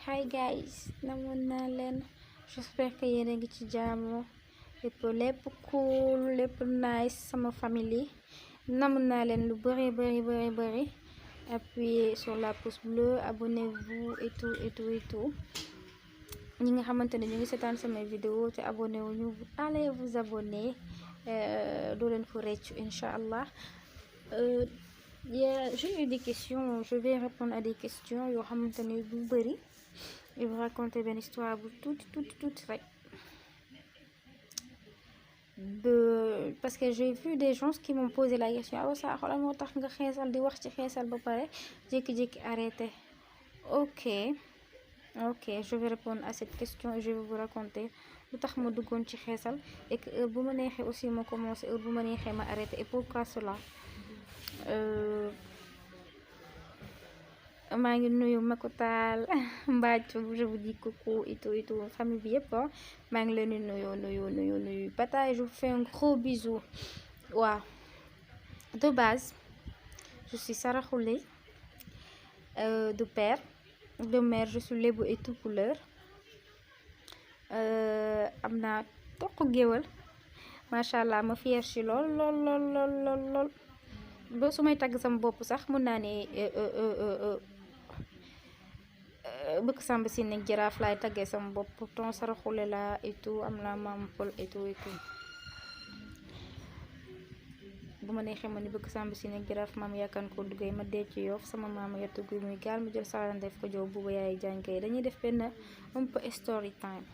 Hi guys, namoon naa leen. J'espère que yéen a ngi ci jàmm lépp cool lépp nice sama famille. Namoon naa leen lu bëri. Appuyez sur la pouce bleue, abonnez-vous et tout. ñi nga xamante ne ñu ngi seetaan samay vidéo te abonné wuñu, allez vous abonner. doo leen ko réccu incha allah. J'ai eu des questions, je vais répondre à des questions yoo xamante ne du bëri. Je vais vous raconter une histoire bu tuuti rek. Parce que j'ai vu des gens qui m'ont posé la question, Awa Sakho lan moo tax nga xeesal di wax ci xeesal ba pare jékki-jékki arrêté. Ok, je vais répondre à cette question et je vais vous raconter lu tax ma duggoon ci xeesal et que heure bu ma neexee aussi ma commencé, heure bu ma neexee ma arrêté et pourquoi cela. maa ngi nuyu Makotal Mbacco, je vous dis coucou et tout famille bi yëpp maa ngi leen di nuyu Bataille, je vous fais un gros bisou. waaw, de base je suis saraxule, de père, de mère je suis lébu et tout couleur. am naa toq géwël macha allah, ma fier ci lool ba su may tagg sama bopp sax mun naa ne bëgg sàmb si nekk jaraaf laay taggee sama bopp, pourtant saraxule la et tout, am naa maam pël et tout. bu ma neexee ma ni bëgg sàmb si nekk jaraaf maam yaakan ko duggee ma dee ci Yoff, sama maama yettu guy muy gaal mu jël salan def ko jow buuba yaay jàngee. Dañuy def benn un peu story time.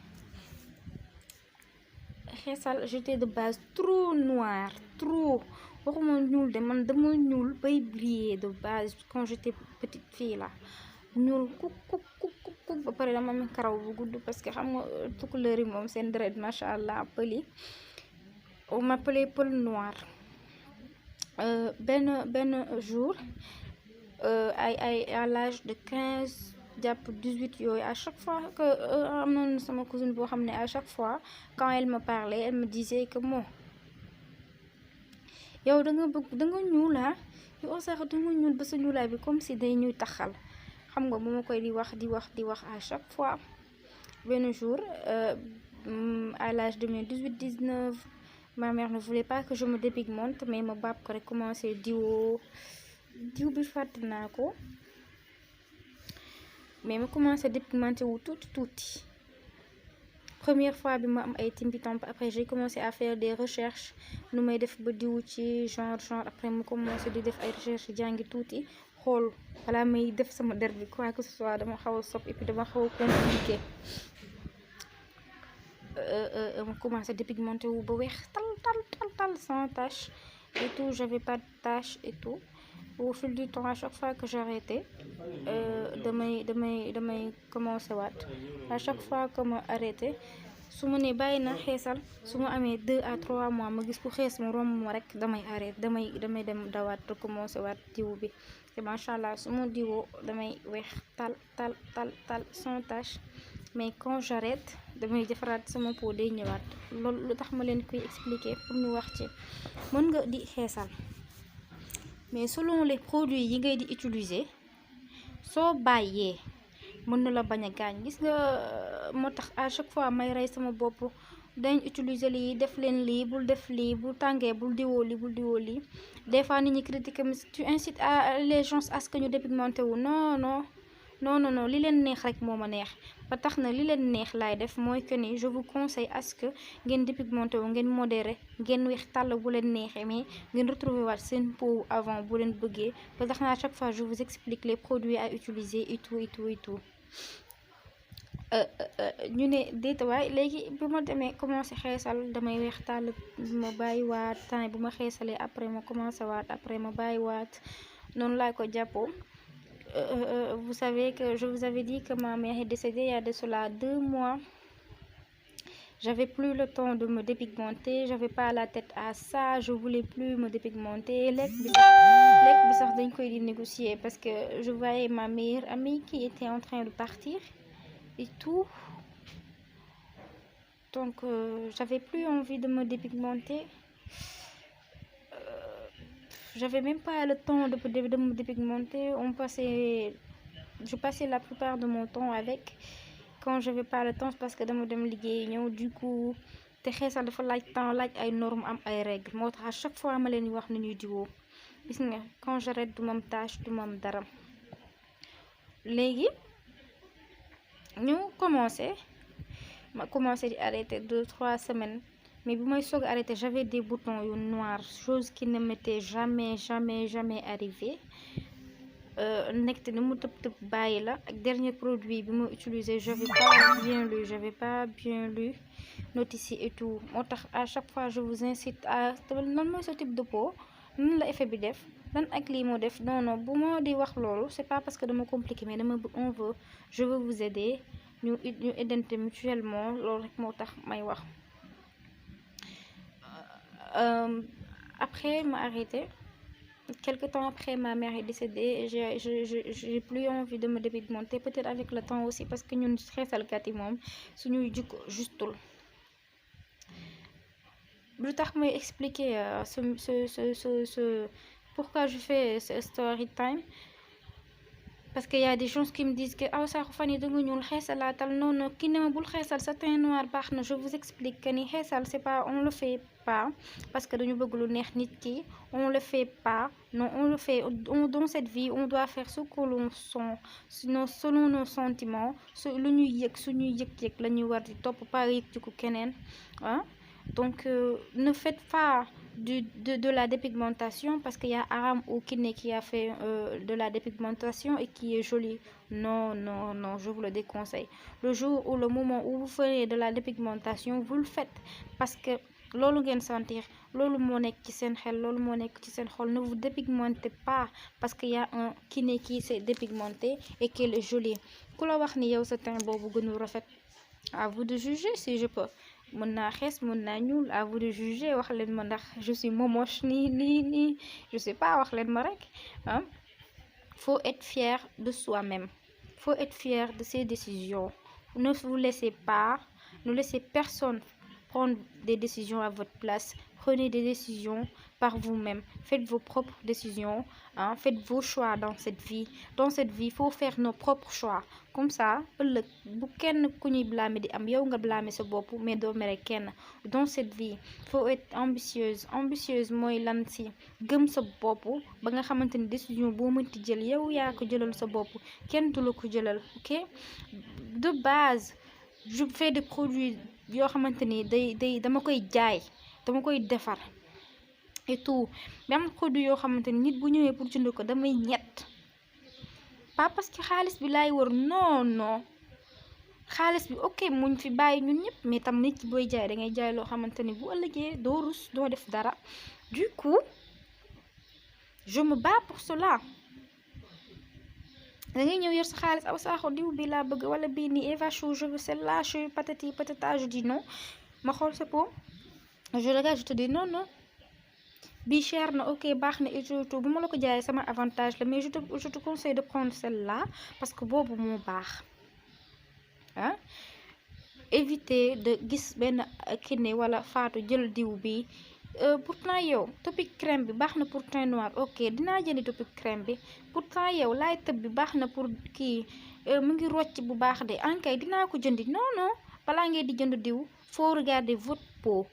xeesal, j'étais de base trop noir, trop waxuma ñuul de, man dama ñuul bay briller de base quand j'étais petite fille là. ñuul kuk ba pare dama am karaw bu gudd parce que xam nga couleur yi moom seen deret macha allah. pël yi on m'appelait Pël Noir. benn jour à l'âge de 15 jàpp 18 yooyu, à chaque fois que am na sama cousine boo xam ne à chaque fois quand elle me parlait, elle me disait que bon yow da nga ñuul yow sax da nga ñuul ba sa ñuulaay bi comme si day ñuy taxal, xam nga bu ma koy di wax à chaque fois. benn jour à l'âge de mes 18-19, ma mère ne voulait pas que je me dépigmente, mais ma baab ko rek commencé diw bi fàtte naa ko, mais ma commencé dépigmenté wu tuuti. Première fois bi ma am ay timpitamp, après j'ai commencé à faire des recherches nu may def ba diw ci genre après ma commencé di def ay recherche jàngi tuuti xool balaa may def sama der bi quoi que ce soit. dama xaw a sopp et puis dama xaw a compliqué. ma commencé dépigmenté wu ba weex tal sans tache et tout, j'avais pas de tache et tout. Au fil du temps, à chaque fois que j'arrêtais, damay commencé waat. À chaque fois que ma arrêté, su ma nee bàyyi na xeesal, su ma amee 2 à 3 mois ma gis ku xees mu romb ma rek damay arrêté, damay dem dawaat recommencé waat diw bi. te macha allah su ma diwoo damay weex tal sans tache. mais quand j'arrête damay defaraat sama peau day ñëwaat. loolu lu tax ma leen koy expliquer pour ñu wax ci. mën nga di xeesal, mais selon les produits yi ngay di utiliser, soo bàyyee mën na la bañ a gaañ. gis nga moo tax à chaque fois may rey sama bopp, dañ utiliser lii, def leen lii, bul def lii, bu tàngee bul diwoo lii. Des fois nit ñi critiquer mais tu incites les gens à ce que ñu dépigmenté wu. non li leen neex rek moo ma neex. ba tax na li leen neex laay def mooy que ni je vous conseille à ce que ngeen dépigmenté wu, ngeen modéré, ngeen weex tàll bu leen neexee, mais ngeen retrouver waat seen peau avant bu leen bëggee. ba tax na à chaque fois je vous explique les produits à utiliser et tout. ñu ne déeta waay léegi bi ma demee commencé xeesal damay weex tàll, ma bàyyi waat temps bu ma xeesalee après ma commencé waat, après ma bàyyi waat, noonu laa ko jàppoo. Vous savez que je vous avais dit que ma mère est décédée il y a de cela 2 mois. J'avais plus le temps de me dépigmenter, j'avais pas la tête à ça, je voulais plus me dépigmenter. lekk bi sax dañ koy di négocier parce que je voyais ma meilleure amie qui était en train de partir et tout. Donc j'avais plus envie de me dépigmenter. J'avais même pas le temps de me dépigmenter. On passait je passais la plupart de mon temps avec. Quand je n'avais pas le temps, c'est parce que dama dem liggéey ñëw, du coup te xeesal dafa laaj temps, laaj ay normes, am ay règles, moo tax à chaque fois ma leen wax nañuy diwoo. Gis nga quand j'arrête du mam tâche du mam dara. Léegi ñu ma commencé di arrêter 2-3 semaines, mais bi may soog arrêter j'avais des boutons yu noirs, chose qui ne m'était jamais arrivé. Nekk ni mu tëb bàyyi la. Ak dernier produit bi ma utilisé, j'avais pas bien lu notice et tout, moo tax à chaque fois je vous incite à lan mooy ce type de peau, nan la effet bi def, lan ak lii moo def. Non bu ma di wax loolu c'est pas parce que dama compliqué, mais je veux vous aider, ñu aidante mutuellement, loolu rek moo tax may wax. Après ma arrêté. Quelque temps après, ma mère est décédée. J'ai plus envie de me dépigmenter, peut-être avec le temps aussi, parce que ñun xeesalkat yi moom suñuy jikko justul. Lu tax may expliquer pourquoi je fais ce story time, parce que y a des gens qui me disent que Awa Sakho fan yi danga ñuul, xeesalaatal. Non ki ne ma bul xeesal, sa teint noir baax na. Je vous explique que ni xeesal c'est pas, on le fait pas parce que dañu bëgg lu neex nit ki, on le fait pas. Non, on le fait dans cette vie, on doit faire ce que l'on sent, sinon selon nos sentiments, lu ñuy yëg, suñuy yëg-yëg la ñuy war di topp, pas yëg ci ku keneen. Donc ne faites pas de la dépigmentation parce qu'il y a Aram ou Kiné qui a fait de la dépigmentation et qui est jolie. Non, je vous le déconseille. Le jour ou le moment où vous ferez de la dépigmentation, vous le faites parce que loolu ngeen sentir, loolu moo nekk ci seen xel, loolu moo nekk ci seen xol. Ne vous dépigmentez pas parce qu'il y a un Kiné qui s'est dépigmenté et qui est joli. Ku la wax ni yow sa teint boobu gënul rafet, à vous de juger. Si je peux, mën naa xees, mën naa ñuul, à vous de juger. Wax leen ma ndax je suis momoche nii je sais pas, wax leen ma rek. Faut être fier de soi-même, faut être fier de ses décisions. Ne vous laissez pas, ne laissez personne prendre des décisions à votre place. Prenez des décisions par vous-même, faites vos propres décisions, faites vos choix dans cette vie. Dans cette vie, il faut faire nos propres choix. Comme ça, ëllëg bu kenn ku ñuy blâmer di am, yow nga blâmer sa bopp, mais doo mere kenn. Dans cette vie, il faut être ambitieuse mooy lan si gëm sa bopp ba nga xamante ni décision boo mënti jël yow yaa ko jëlal sa bopp, kenn du la ko jëlal. Ok, de base je fais des produits yoo xamante ni dama koy jaay, dama koy defar et tout, mais am produit yoo xamante ni nit bu ñëwee pour jënd ko damay ñett, pas parce que xaalis bi laay wër. Non xaalis bi ok muñ fi bàyyi ñun ñëpp, mais tam nit ki booy jaay da ngay jaay loo xamante ni bu ëllëgee doo rus, doo def dara. Du coup je me bats pour cela. da ngay ñëw yor sa xaalis, Awa Sakho diw bi laa bëgg, wala bii nii Eva Chou, je veux celle-là, je suis patati patata. Je dis non, ma xool sa peau, je regarde, je te dis non bii cher na, ok baax na et tout, bu ma la ko jaayee sama avantage la, mais je te conseille de prendre celle-là parce que boobu moo baax. Éviter de gis benn Kiné wala Fatou jël diw bi. Pourtant yow topic crème bi baax na pour teint noir, ok dinaa jëndi topic crème bi. Pourtant yow laay tëb bi baax na pour kii, mu ngi rocc bu baax de, ankay dinaa ko jëndi. Non balaa ngeen di jënd diw, faut regarder votre peau,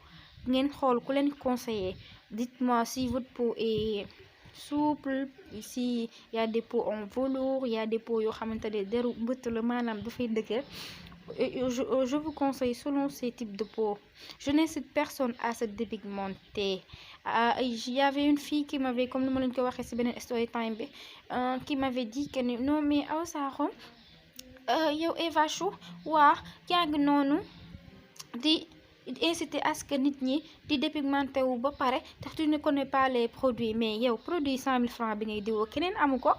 ngeen xool ku leen conseiller. Dites-moi si votre peau est souple, si y a des peaux en velours, y a des peaux yoo xamante ne deru mbëtt la, maanaam dafay dëgër. Je vous conseille selon ces types de peau. Je n'incite personne à se dépigmenter. Il y avait une fille qui m'avait, comme ni ma leen ko waxee ci beneen story time bi, qui m'avait dit que non mais Awa Sakho yow Eva Chou waa yaa ngi noonu di inciter à ce que nit ñi di dépigmenté wu ba pare te tu ne connais pas les produits. Mais yow produit 100 000 francs bi ngay diwoo keneen amu ko,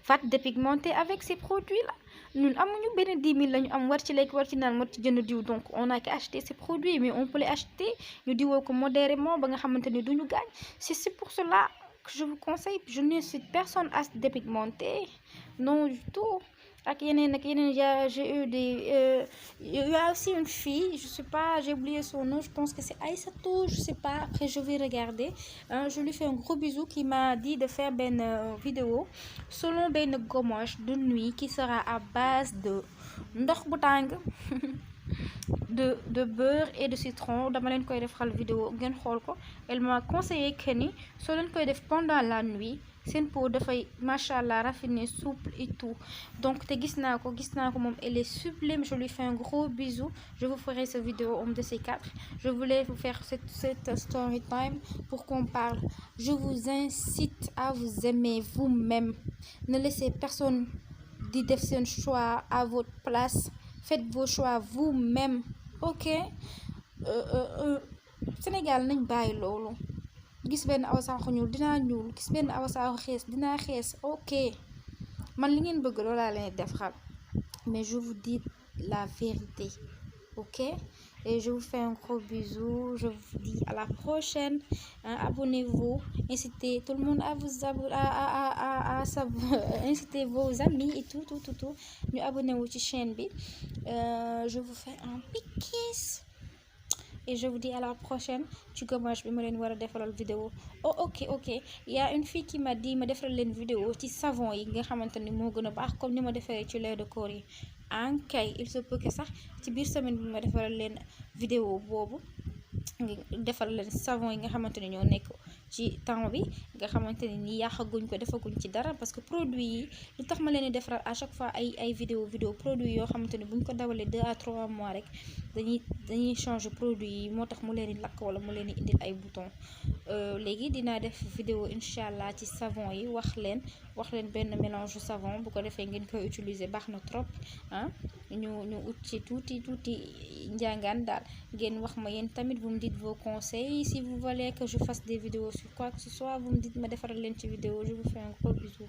va te dépigmenter avec ces produits là. Ñun amuñu benn 10 000 lañu am, war ci lekk, war ci naan, war ci jënd diw. Donc on a qu'à acheter ces produits, mais on peut les acheter ñu diwoo ko modérément ba nga xamante ni duñu gaañ. C'est pour cela que je vous conseille, je n'incite personne à se dépigmenter, non du tout. ak yeneen j'ai eu il y a aussi une fille, je sais pas, j'ai oublié son nom, je pense que c'est Aïssatou, je sais pas, après je vais regarder. Je lui fais un gros bisou, qui m'a dit de faire une vidéo selon une gommage de nuit qui sera à base de ndox bu tàng de beurre et de citron. Dama leen koy defal vidéo ngeen xool ko. Elle m'a conseillé que ni soo leen koy def pendant la nuit seen peau dafay machallah raffiné, souple et tout. Donc te gis naa ko moom, elle est sublime. Je lui fais un gros bisou. Je vous ferai cette vidéo de ces 4. Je voulais vous faire cette story time pour qu'on parle. Je vous incite à vous aimer vous-même. Ne laissez personne di def seen choix à votre place. Faites vos choix vous-même. Ok. Sénégal nañ bàyyi loolu. Gis benn awa saaxu ñuul dinaa ñuul, gis benn awa saaxu xees dinaa xees. Ok, man li ngeen bëgg loolu laa leen def xam, mais je vous dis la vérité. Ok, et je vous fais un gros bisou. Je vous dis à la prochaine. Abonnez-vous, incitez tout le monde à vous incitez vos amis et tout ñu abonné wu ci chaîne bi. Je vous fais un big kiss. Et je vous dis à la prochaine ci gommage bi ma leen war a defalal vidéo. Oh ok, il y a une fille qui m'a dit ma defaral leen vidéo ci savon yi nga xamante ni moo gën a baax comme ni ma defaree ci lait de corps yi. Ankay il se peut que sax ci biir semaine bi ma defaral leen vidéo boobu defal leen savon yi nga xamante ni ñoo nekk ci temps bi nga xamante ni yàqaguñ ko, defaguñ ci dara, parce que produit yi lu tax ma leen di defaral à chaque fois ay vidéo produit yoo xamante ni buñ ko dawalee 2 à 3 mois rek dañuy changer produit yi, moo tax mu leen di lakk wala mu leen di indil ay bouton. Léegi dinaa def vidéo incha allah ci savon yi, wax leen benn mélange savon, bu ko defee ngeen koy utiliser baax na trop. ñu ut ci tuuti njàngaan daal. Ngeen wax ma yéen tamit, vous me dites vos conseils. Si vous voulez que je fasse des vidéos sur quoi que ce soit, vous me dites ma defaral leen ci vidéo. Je vous fais un gros bisou.